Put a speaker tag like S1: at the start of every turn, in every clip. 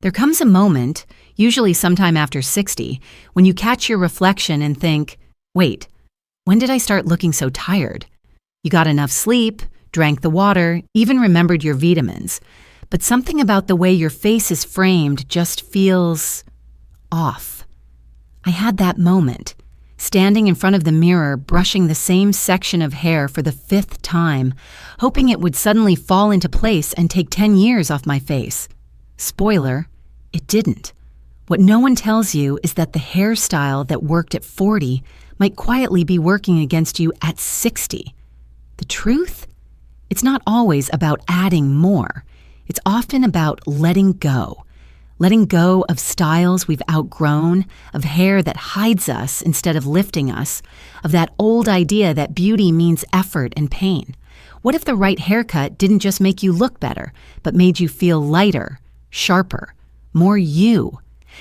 S1: There comes a moment, usually sometime after 60, when you catch your reflection and think, wait, when did I start looking so tired? You got enough sleep, drank the water, even remembered your vitamins. But something about the way your face is framed just feels off. I had that moment, standing in front of the mirror, brushing the same section of hair for the 5th time, hoping it would suddenly fall into place and take 10 years off my face. Spoiler, it didn't. What no one tells you is that the hairstyle that worked at 40 might quietly be working against you at 60. The truth? It's not always about adding more. It's often about letting go. Letting go of styles we've outgrown, of hair that hides us instead of lifting us, of that old idea that beauty means effort and pain. What if the right haircut didn't just make you look better, but made you feel lighter, sharper, more you?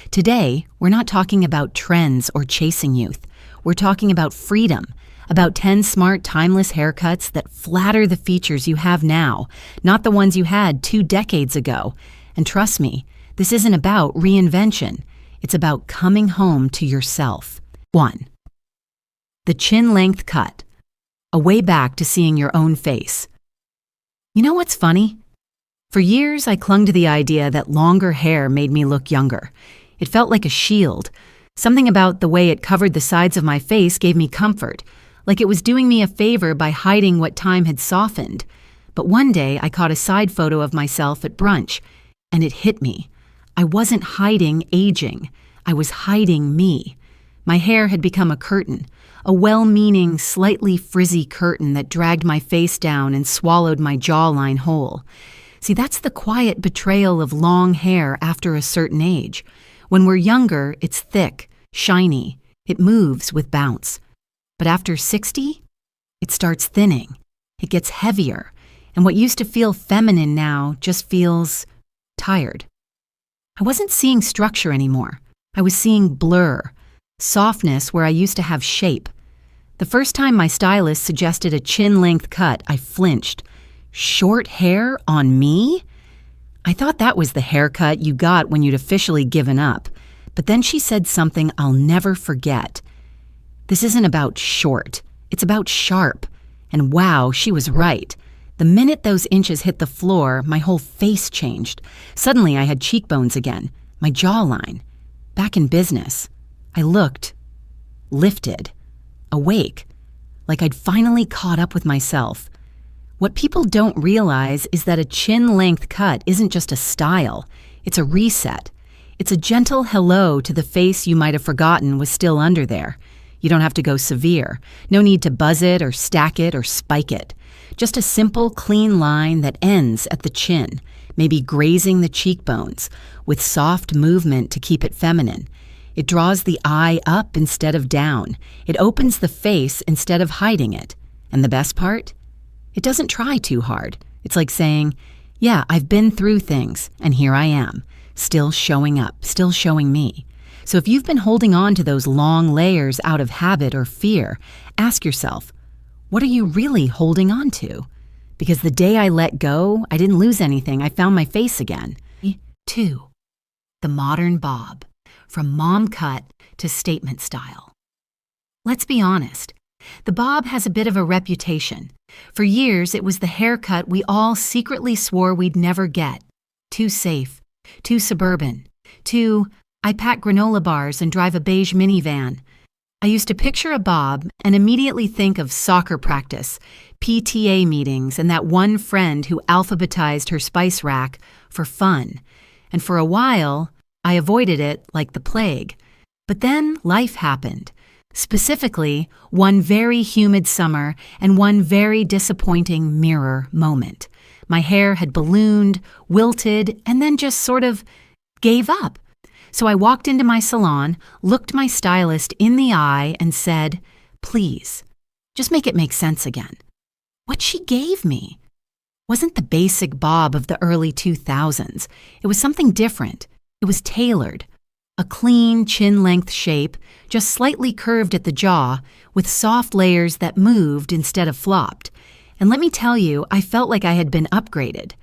S1: Today, we're not talking about trends or chasing youth. We're talking about freedom, about 10 smart, timeless haircuts that flatter the features you have now, not the ones you had 2 decades ago. And trust me, this isn't about reinvention. It's about coming home to yourself. 1. The chin-length cut. A way back to seeing your own face. You know what's funny? For years, I clung to the idea that longer hair made me look younger. It felt like a shield. Something about the way it covered the sides of my face gave me comfort, like it was doing me a favor by hiding what time had softened. But one day, I caught a side photo of myself at brunch, and it hit me. I wasn't hiding aging. I was hiding me. My hair had become a curtain, a well-meaning, slightly frizzy curtain that dragged my face down and swallowed my jawline whole. See, that's the quiet betrayal of long hair after a certain age. When we're younger, it's thick, shiny. It moves with bounce. But after 60, it starts thinning. It gets heavier. And what used to feel feminine now just feels tired. I wasn't seeing structure anymore. I was seeing blur, softness where I used to have shape. The first time my stylist suggested a chin-length cut, I flinched. Short hair on me? I thought that was the haircut you got when you'd officially given up. But then she said something I'll never forget. This isn't about short. It's about sharp. And wow, she was right. The minute those inches hit the floor, my whole face changed. Suddenly, I had cheekbones again, my jawline. Back in business. I looked lifted, awake, like I'd finally caught up with myself. What people don't realize is that a chin-length cut isn't just a style. It's a reset. It's a gentle hello to the face you might have forgotten was still under there. You don't have to go severe. No need to buzz it or stack it or spike it. Just a simple, clean line that ends at the chin, maybe grazing the cheekbones, with soft movement to keep it feminine. It draws the eye up instead of down. It opens the face instead of hiding it. And the best part? It doesn't try too hard. It's like saying, yeah, I've been through things, and here I am, still showing up, still showing me. So if you've been holding on to those long layers out of habit or fear, ask yourself, what are you really holding on to? Because the day I let go, I didn't lose anything. I found my face again. 2. The modern bob. From mom cut to statement style. Let's be honest. The bob has a bit of a reputation. For years, it was the haircut we all secretly swore we'd never get. Too safe. Too suburban. Too, I pack granola bars and drive a beige minivan. I used to picture a bob and immediately think of soccer practice, PTA meetings, and that one friend who alphabetized her spice rack for fun. And for a while, I avoided it like the plague. But then life happened. Specifically, one very humid summer and one very disappointing mirror moment. My hair had ballooned, wilted, and then just sort of gave up. So I walked into my salon, looked my stylist in the eye, and said, please, just make it make sense again. What she gave me wasn't the basic bob of the early 2000s. It was something different. It was tailored. A clean, chin-length shape, just slightly curved at the jaw, with soft layers that moved instead of flopped. And let me tell you, I felt like I had been upgraded.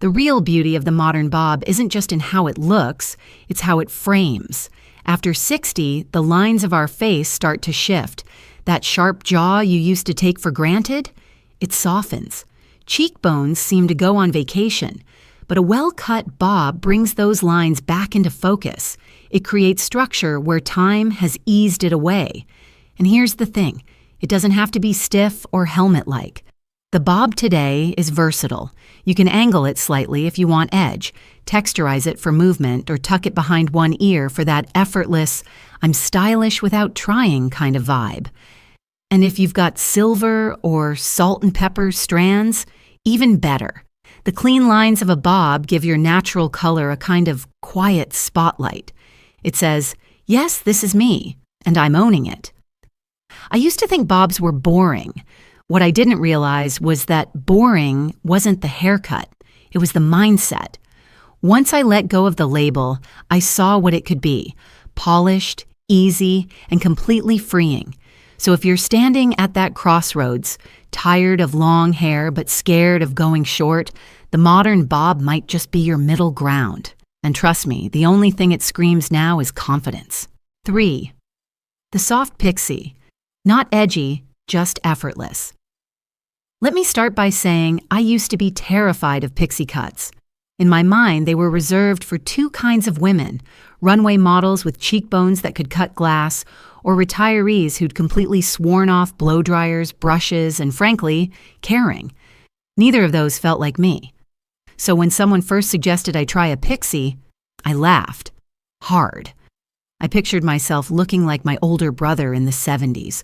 S1: The real beauty of the modern bob isn't just in how it looks, it's how it frames. After 60, the lines of our face start to shift. That sharp jaw you used to take for granted, it softens. Cheekbones seem to go on vacation, but a well-cut bob brings those lines back into focus. It creates structure where time has eased it away. And here's the thing, it doesn't have to be stiff or helmet-like. The bob today is versatile. You can angle it slightly if you want edge, texturize it for movement, or tuck it behind one ear for that effortless, I'm stylish without trying kind of vibe. And if you've got silver or salt and pepper strands, even better. The clean lines of a bob give your natural color a kind of quiet spotlight. It says, yes, this is me, and I'm owning it. I used to think bobs were boring. What I didn't realize was that boring wasn't the haircut, it was the mindset. Once I let go of the label, I saw what it could be, polished, easy, and completely freeing. So if you're standing at that crossroads, tired of long hair but scared of going short, the modern bob might just be your middle ground. And trust me, the only thing it screams now is confidence. 3. The soft pixie. Not edgy, just effortless. Let me start by saying I used to be terrified of pixie cuts. In my mind, they were reserved for two kinds of women, runway models with cheekbones that could cut glass, or retirees who'd completely sworn off blow dryers, brushes, and frankly, caring. Neither of those felt like me. So when someone first suggested I try a pixie, I laughed. Hard. I pictured myself looking like my older brother in the 70s,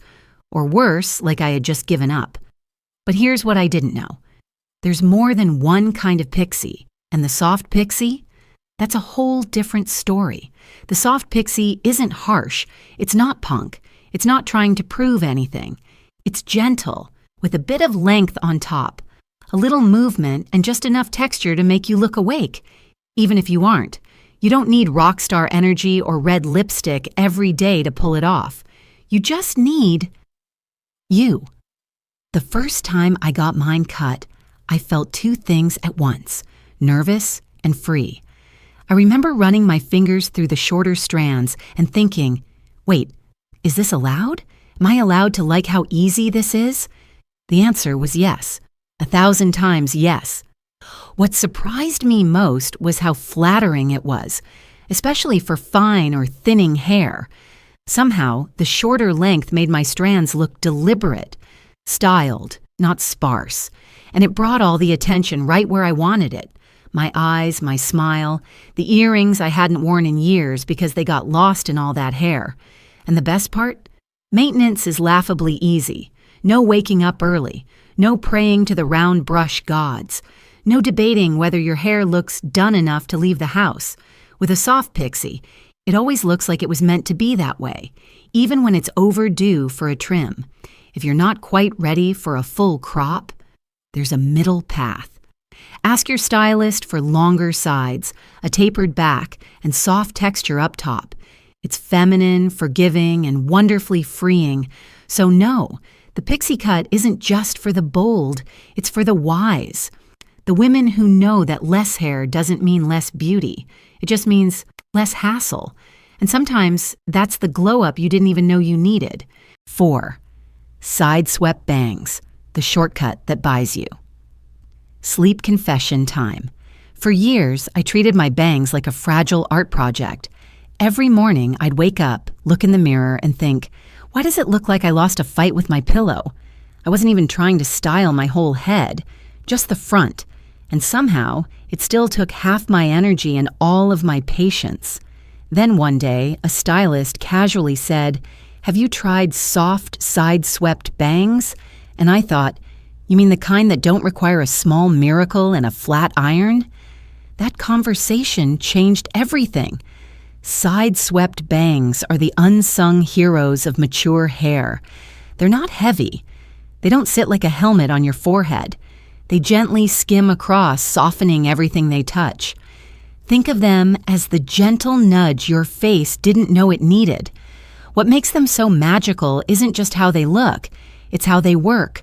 S1: or worse, like I had just given up. But here's what I didn't know. There's more than one kind of pixie, and the soft pixie? That's a whole different story. The soft pixie isn't harsh, it's not punk, it's not trying to prove anything. It's gentle, with a bit of length on top, a little movement and just enough texture to make you look awake, even if you aren't. You don't need rock star energy or red lipstick every day to pull it off. You just need you. The first time I got mine cut, I felt two things at once, nervous and free. I remember running my fingers through the shorter strands and thinking, wait, is this allowed? Am I allowed to like how easy this is? The answer was yes, 1,000 times yes. What surprised me most was how flattering it was, especially for fine or thinning hair. Somehow, the shorter length made my strands look deliberate, styled, not sparse, and it brought all the attention right where I wanted it. My eyes, my smile, the earrings I hadn't worn in years because they got lost in all that hair. And the best part? Maintenance is laughably easy. No waking up early. No praying to the round brush gods. No debating whether your hair looks done enough to leave the house. With a soft pixie, it always looks like it was meant to be that way, even when it's overdue for a trim. If you're not quite ready for a full crop, there's a middle path. Ask your stylist for longer sides, a tapered back, and soft texture up top. It's feminine, forgiving, and wonderfully freeing. So no, the pixie cut isn't just for the bold, it's for the wise. The women who know that less hair doesn't mean less beauty. It just means less hassle. And sometimes that's the glow-up you didn't even know you needed. 4. Side-swept bangs, the shortcut that buys you. Sleep confession time. For years, I treated my bangs like a fragile art project. Every morning, I'd wake up, look in the mirror, and think, why does it look like I lost a fight with my pillow? I wasn't even trying to style my whole head, just the front. And somehow, it still took half my energy and all of my patience. Then one day, a stylist casually said, have you tried soft, side-swept bangs? And I thought, you mean the kind that don't require a small miracle and a flat iron? That conversation changed everything. Side-swept bangs are the unsung heroes of mature hair. They're not heavy. They don't sit like a helmet on your forehead. They gently skim across, softening everything they touch. Think of them as the gentle nudge your face didn't know it needed. What makes them so magical isn't just how they look, it's how they work.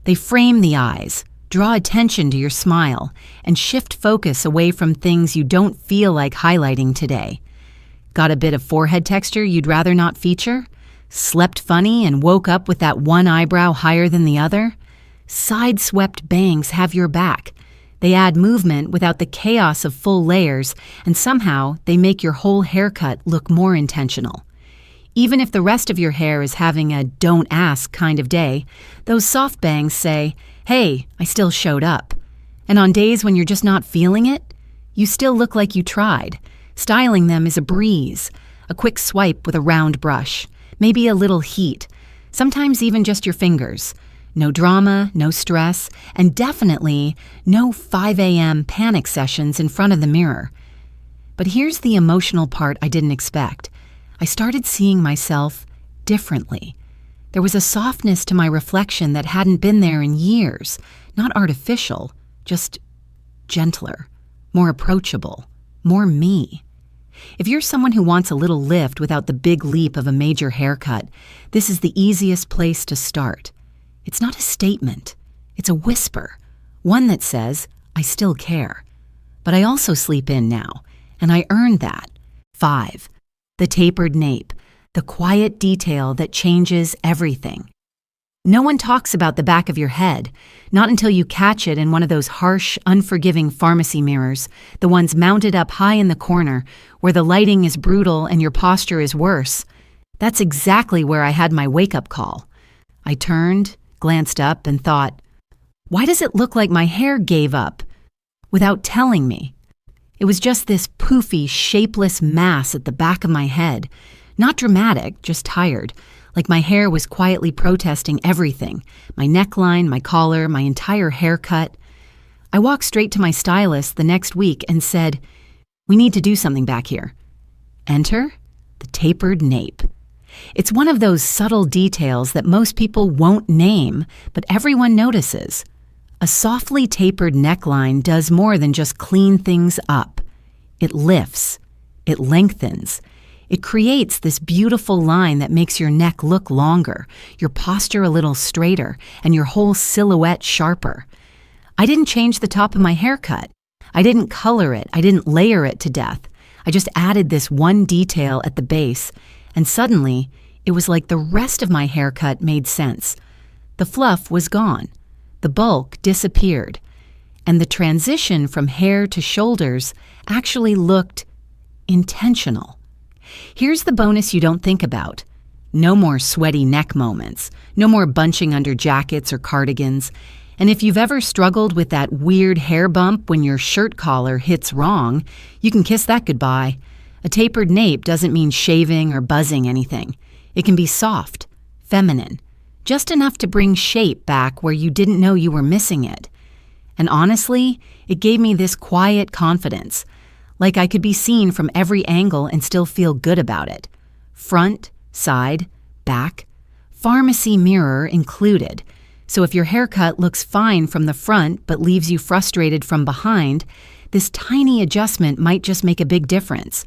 S1: They frame the eyes, Draw attention to your smile and shift focus away from things you don't feel like highlighting today. Got a bit of forehead texture you'd rather not feature? Slept funny and woke up with that one eyebrow higher than the other? Side-swept bangs have your back. They add movement without the chaos of full layers, and somehow they make your whole haircut look more intentional. Even if the rest of your hair is having a don't ask kind of day, those soft bangs say, hey, I still showed up. And on days when you're just not feeling it, you still look like you tried. Styling them is a breeze, a quick swipe with a round brush, maybe a little heat, sometimes even just your fingers. No drama, no stress, and definitely no 5 a.m. panic sessions in front of the mirror. But here's the emotional part I didn't expect. I started seeing myself differently. There was a softness to my reflection that hadn't been there in years, not artificial, just gentler, more approachable, more me. If you're someone who wants a little lift without the big leap of a major haircut, this is the easiest place to start. It's not a statement, it's a whisper, one that says, I still care. But I also sleep in now, and I earned that. 5. The tapered nape, the quiet detail that changes everything. No one talks about the back of your head, not until you catch it in one of those harsh, unforgiving pharmacy mirrors, the ones mounted up high in the corner, where the lighting is brutal and your posture is worse. That's exactly where I had my wake-up call. I turned, glanced up, and thought, why does it look like my hair gave up? Without telling me. It was just this poofy, shapeless mass at the back of my head. Not dramatic, just tired, like my hair was quietly protesting everything, my neckline, my collar, my entire haircut. I walked straight to my stylist the next week and said, we need to do something back here. Enter the tapered nape. It's one of those subtle details that most people won't name, but everyone notices. A softly tapered neckline does more than just clean things up. It lifts, it lengthens, it creates this beautiful line that makes your neck look longer, your posture a little straighter, and your whole silhouette sharper. I didn't change the top of my haircut. I didn't color it. I didn't layer it to death. I just added this one detail at the base, and suddenly, it was like the rest of my haircut made sense. The fluff was gone. The bulk disappeared. And the transition from hair to shoulders actually looked intentional. Here's the bonus you don't think about. No more sweaty neck moments. No more bunching under jackets or cardigans. And if you've ever struggled with that weird hair bump when your shirt collar hits wrong, you can kiss that goodbye. A tapered nape doesn't mean shaving or buzzing anything. It can be soft, feminine, just enough to bring shape back where you didn't know you were missing it. And honestly, it gave me this quiet confidence, like I could be seen from every angle and still feel good about it. Front, side, back, pharmacy mirror included. So if your haircut looks fine from the front but leaves you frustrated from behind, this tiny adjustment might just make a big difference.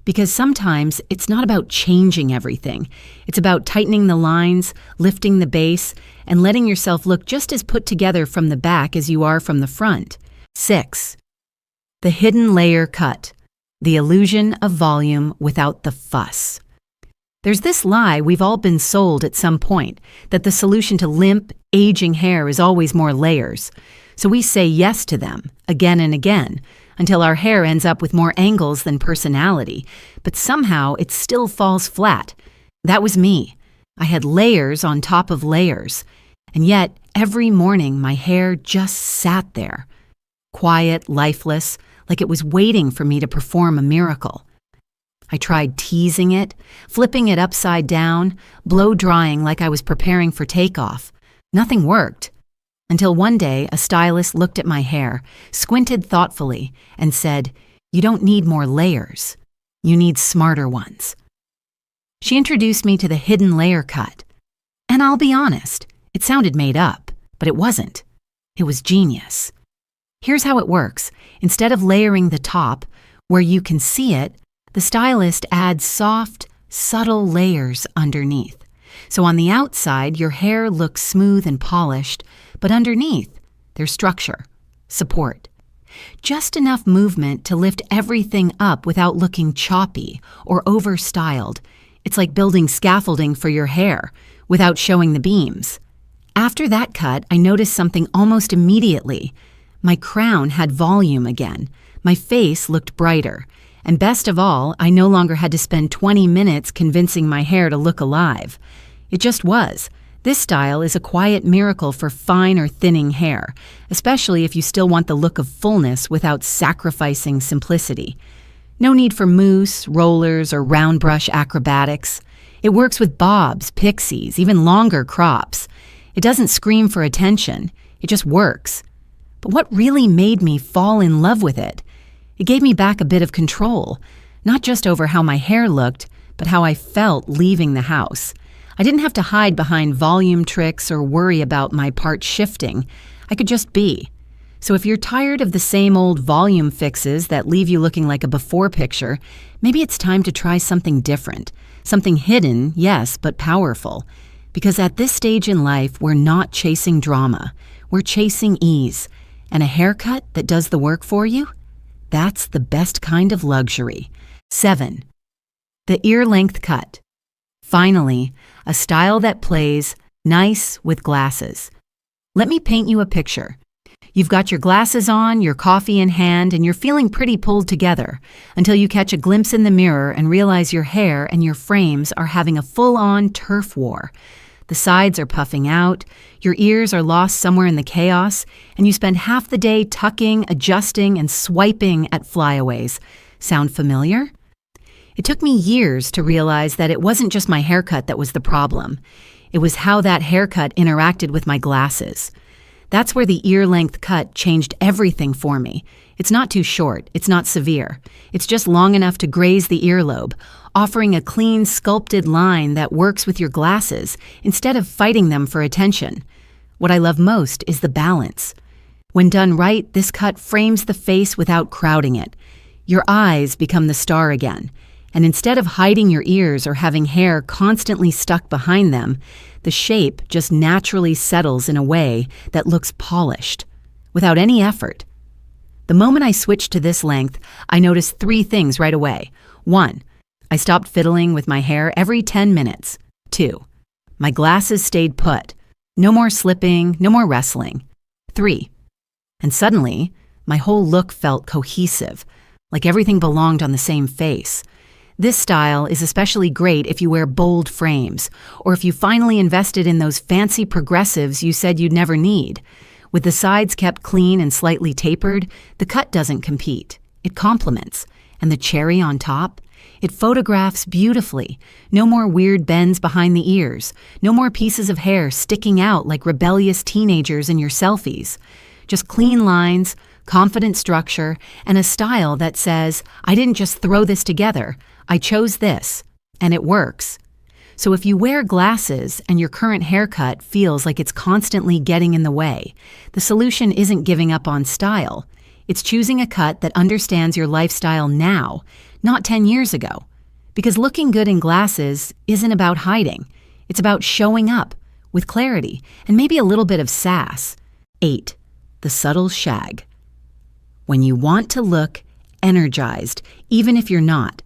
S1: Because sometimes it's not about changing everything. It's about tightening the lines, lifting the base, and letting yourself look just as put together from the back as you are from the front. 6. The hidden layer cut. The illusion of volume without the fuss. There's this lie we've all been sold at some point, that the solution to limp, aging hair is always more layers. So we say yes to them, again and again, until our hair ends up with more angles than personality, but somehow it still falls flat. That was me. I had layers on top of layers, and yet every morning my hair just sat there, quiet, lifeless, like it was waiting for me to perform a miracle. I tried teasing it, flipping it upside down, blow-drying like I was preparing for takeoff. Nothing worked. Until one day, a stylist looked at my hair, squinted thoughtfully, and said, "You don't need more layers. You need smarter ones." She introduced me to the hidden layer cut. And I'll be honest, it sounded made up, but it wasn't. It was genius. Here's how it works. Instead of layering the top, where you can see it, the stylist adds soft, subtle layers underneath. So on the outside, your hair looks smooth and polished, but underneath, There's structure, support. Just enough movement to lift everything up without looking choppy or over-styled. It's like building scaffolding for your hair without showing the beams. After that cut, I noticed something almost immediately. My crown had volume again. My face looked brighter. And best of all, I no longer had to spend 20 minutes convincing my hair to look alive. It just was. This style is a quiet miracle for fine or thinning hair, especially if you still want the look of fullness without sacrificing simplicity. No need for mousse, rollers, or round brush acrobatics. It works with bobs, pixies, even longer crops. It doesn't scream for attention. It just works. But what really made me fall in love with it? It gave me back a bit of control, not just over how my hair looked, but how I felt leaving the house. I didn't have to hide behind volume tricks or worry about my part shifting. I could just be. So if you're tired of the same old volume fixes that leave you looking like a before picture, maybe it's time to try something different. Something hidden, yes, but powerful. Because at this stage in life, we're not chasing drama. We're chasing ease. And a haircut that does the work for you? That's the best kind of luxury. 7. The ear-length cut. Finally, a style that plays nice with glasses. Let me paint you a picture. You've got your glasses on, your coffee in hand, and you're feeling pretty pulled together until you catch a glimpse in the mirror and realize your hair and your frames are having a full-on turf war. The sides are puffing out, your ears are lost somewhere in the chaos, and you spend half the day tucking, adjusting, and swiping at flyaways. Sound familiar? It took me years to realize that it wasn't just my haircut that was the problem. It was how that haircut interacted with my glasses. That's where the ear-length cut changed everything for me. It's not too short, it's not severe. It's just long enough to graze the earlobe, offering a clean, sculpted line that works with your glasses instead of fighting them for attention. What I love most is the balance. When done right, this cut frames the face without crowding it. Your eyes become the star again. And instead of hiding your ears or having hair constantly stuck behind them, the shape just naturally settles in a way that looks polished, without any effort. The moment I switched to this length, I noticed 3 things right away. 1, I stopped fiddling with my hair every 10 minutes. 2, my glasses stayed put. No more slipping, no more wrestling. 3, and suddenly, my whole look felt cohesive, like everything belonged on the same face. This style is especially great if you wear bold frames, or if you finally invested in those fancy progressives you said you'd never need. With the sides kept clean and slightly tapered, the cut doesn't compete. It complements. And the cherry on top? It photographs beautifully. No more weird bends behind the ears. No more pieces of hair sticking out like rebellious teenagers in your selfies. Just clean lines, confident structure, and a style that says, I didn't just throw this together. I chose this, and it works. So if you wear glasses and your current haircut feels like it's constantly getting in the way, the solution isn't giving up on style. It's choosing a cut that understands your lifestyle now, not 10 years ago. Because looking good in glasses isn't about hiding. It's about showing up with clarity and maybe a little bit of sass. 8. The subtle shag. When you want to look energized, even if you're not.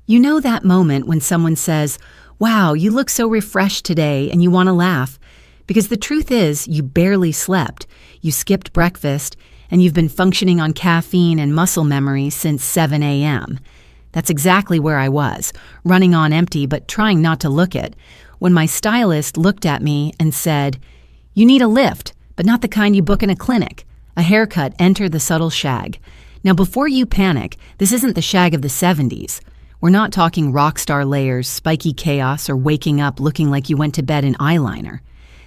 S1: You know that moment when someone says, wow, you look so refreshed today, and you want to laugh. Because the truth is, you barely slept, you skipped breakfast, and you've been functioning on caffeine and muscle memory since 7 a.m. That's exactly where I was, running on empty but trying not to look it, when my stylist looked at me and said, you need a lift, but not the kind you book in a clinic. A haircut, enter the subtle shag. Now before you panic, this isn't the shag of the 70s. We're not talking rock star layers, spiky chaos, or waking up looking like you went to bed in eyeliner.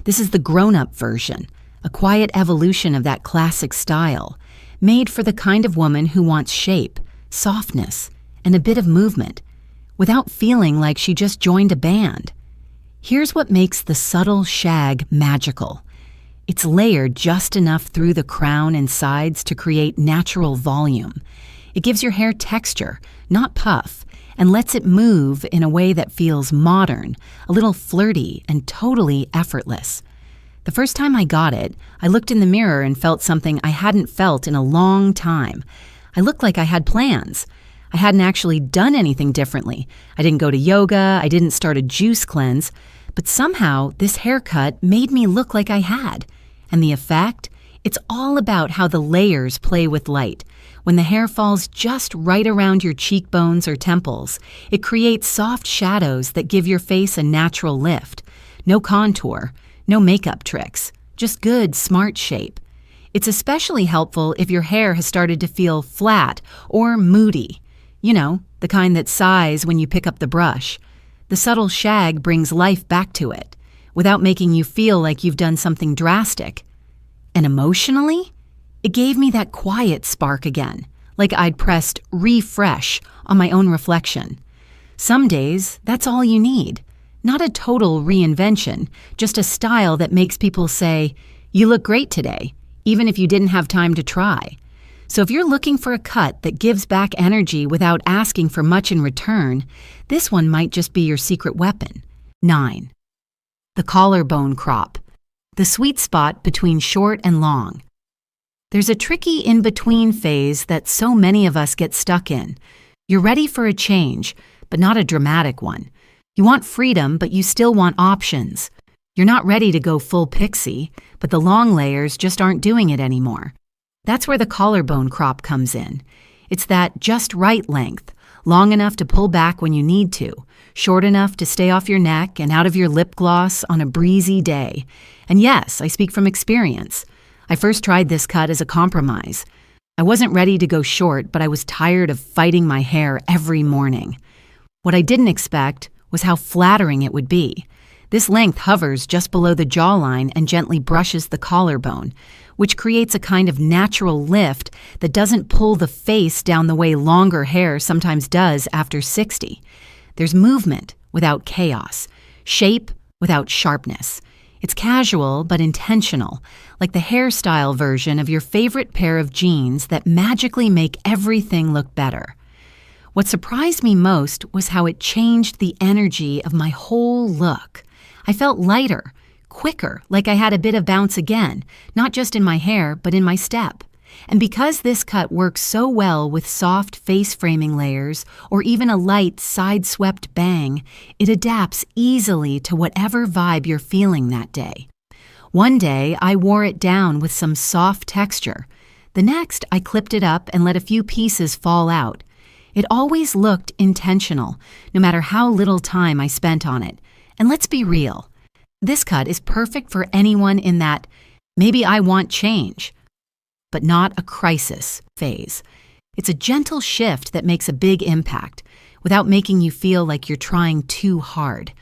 S1: This is the grown-up version, a quiet evolution of that classic style, made for the kind of woman who wants shape, softness, and a bit of movement, without feeling like she just joined a band. Here's what makes the subtle shag magical. It's layered just enough through the crown and sides to create natural volume. It gives your hair texture, not puff, and lets it move in a way that feels modern, a little flirty, and totally effortless. The first time I got it, I looked in the mirror and felt something I hadn't felt in a long time. I looked like I had plans. I hadn't actually done anything differently. I didn't go to yoga, I didn't start a juice cleanse, but somehow this haircut made me look like I had. And the effect? It's all about how the layers play with light. When the hair falls just right around your cheekbones or temples, it creates soft shadows that give your face a natural lift. No contour, no makeup tricks, just good, smart shape. It's especially helpful if your hair has started to feel flat or moody. You know, the kind that sighs when you pick up the brush. The subtle shag brings life back to it, without making you feel like you've done something drastic. And emotionally, it gave me that quiet spark again, like I'd pressed refresh on my own reflection. Some days, that's all you need. Not a total reinvention, just a style that makes people say, "You look great today," even if you didn't have time to try. So if you're looking for a cut that gives back energy without asking for much in return, this one might just be your secret weapon. 9. The collarbone crop. The sweet spot between short and long. There's a tricky in-between phase that so many of us get stuck in. You're ready for a change, but not a dramatic one. You want freedom, but you still want options. You're not ready to go full pixie, but the long layers just aren't doing it anymore. That's where the collarbone crop comes in. It's that just right length, long enough to pull back when you need to, short enough to stay off your neck and out of your lip gloss on a breezy day. And yes, I speak from experience. I first tried this cut as a compromise. I wasn't ready to go short, but I was tired of fighting my hair every morning. What I didn't expect was how flattering it would be. This length hovers just below the jawline and gently brushes the collarbone, which creates a kind of natural lift that doesn't pull the face down the way longer hair sometimes does after 60. There's movement without chaos, shape without sharpness. It's casual but intentional, like the hairstyle version of your favorite pair of jeans that magically make everything look better. What surprised me most was how it changed the energy of my whole look. I felt lighter, quicker, like I had a bit of bounce again, not just in my hair, but in my step. And because this cut works so well with soft face framing layers or even a light side-swept bang, it adapts easily to whatever vibe you're feeling that day. One day, I wore it down with some soft texture. The next, I clipped it up and let a few pieces fall out. It always looked intentional, no matter how little time I spent on it. And let's be real. This cut is perfect for anyone in that, maybe I want change, but not a crisis phase. It's a gentle shift that makes a big impact without making you feel like you're trying too hard.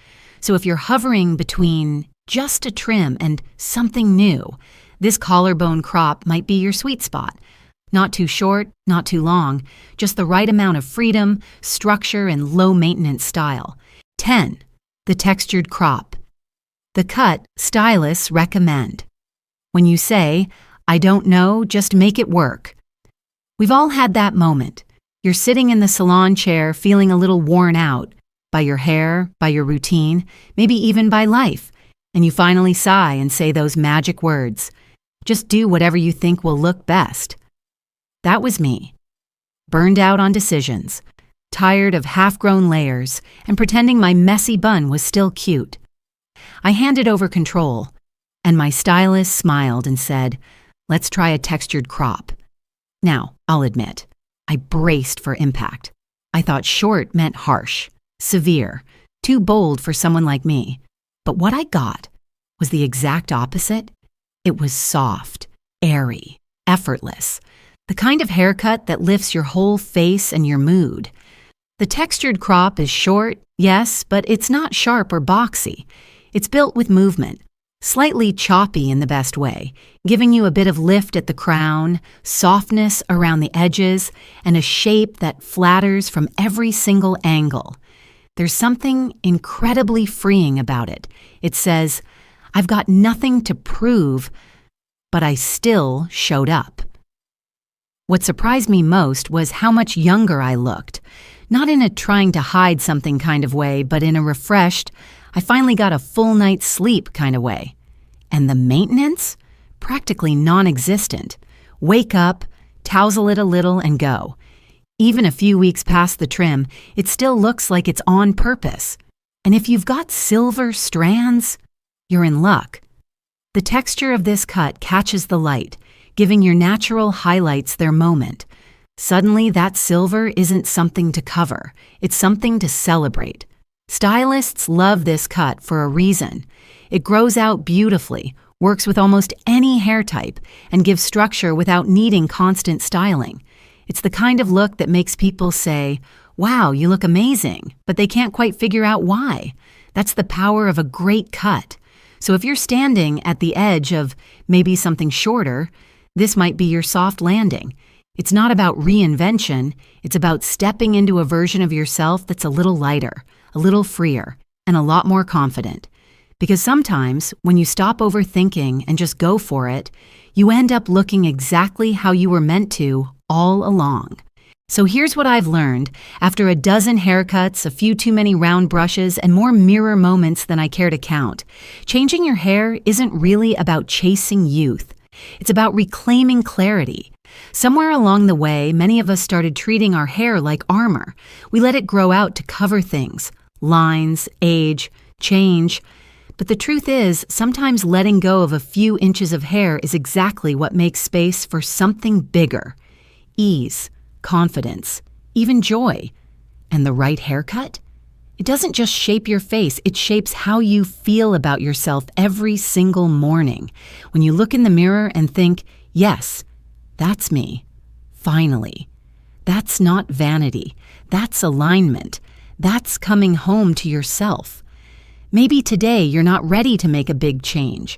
S1: So if you're hovering between just a trim and something new, this collarbone crop might be your sweet spot. Not too short, not too long, just the right amount of freedom, structure, and low-maintenance style. 10. The textured crop. The cut stylists recommend. When you say, "I don't know, just make it work." We've all had that moment. You're sitting in the salon chair feeling a little worn out by your hair, by your routine, maybe even by life, and you finally sigh and say those magic words. Just do whatever you think will look best. That was me. Burned out on decisions, tired of half-grown layers, and pretending my messy bun was still cute. I handed over control, and my stylist smiled and said, "Let's try a textured crop." Now, I'll admit, I braced for impact. I thought short meant harsh, severe, too bold for someone like me. But what I got was the exact opposite. It was soft, airy, effortless. The kind of haircut that lifts your whole face and your mood. The textured crop is short, yes, but it's not sharp or boxy. It's built with movement, slightly choppy in the best way, giving you a bit of lift at the crown, softness around the edges, and a shape that flatters from every single angle. There's something incredibly freeing about it. It says, I've got nothing to prove, but I still showed up. What surprised me most was how much younger I looked. Not in a trying to hide something kind of way, but in a refreshed, I finally got a full night's sleep kind of way. And the maintenance? Practically non-existent. Wake up, tousle it a little, and go. Even a few weeks past the trim, it still looks like it's on purpose. And if you've got silver strands, you're in luck. The texture of this cut catches the light, giving your natural highlights their moment. Suddenly, that silver isn't something to cover, it's something to celebrate. Stylists love this cut for a reason. It grows out beautifully, works with almost any hair type, and gives structure without needing constant styling. It's the kind of look that makes people say, "Wow, you look amazing," but they can't quite figure out why. That's the power of a great cut. So if you're standing at the edge of maybe something shorter, this might be your soft landing. It's not about reinvention, it's about stepping into a version of yourself that's a little lighter, a little freer, and a lot more confident. Because sometimes, when you stop overthinking and just go for it, you end up looking exactly how you were meant to all along. So here's what I've learned after a dozen haircuts, a few too many round brushes, and more mirror moments than I care to count. Changing your hair isn't really about chasing youth. It's about reclaiming clarity. Somewhere along the way, many of us started treating our hair like armor. We let it grow out to cover things, lines, age, change. But the truth is, sometimes letting go of a few inches of hair is exactly what makes space for something bigger. Ease, confidence, even joy. And the right haircut? It doesn't just shape your face, it shapes how you feel about yourself every single morning. When you look in the mirror and think, yes, that's me. Finally. That's not vanity. That's alignment. That's coming home to yourself. Maybe today you're not ready to make a big change.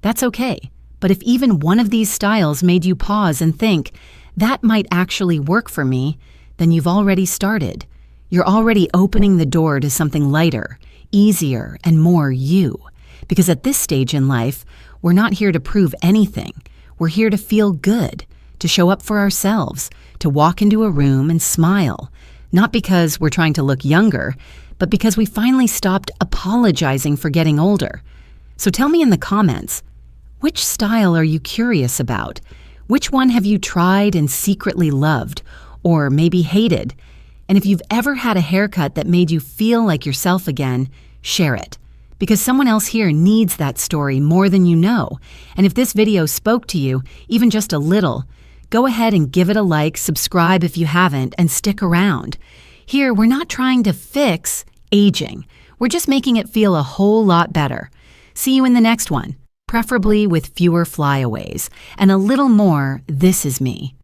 S1: That's okay. But if even one of these styles made you pause and think, that might actually work for me, then you've already started. You're already opening the door to something lighter, easier, and more you. Because at this stage in life, we're not here to prove anything. We're here to feel good, to show up for ourselves, to walk into a room and smile. Not because we're trying to look younger, but because we finally stopped apologizing for getting older. So tell me in the comments, which style are you curious about? Which one have you tried and secretly loved, or maybe hated? And if you've ever had a haircut that made you feel like yourself again, share it. Because someone else here needs that story more than you know. And if this video spoke to you, even just a little, go ahead and give it a like, subscribe if you haven't, and stick around. Here, we're not trying to fix aging. We're just making it feel a whole lot better. See you in the next one, preferably with fewer flyaways and a little more "this is me."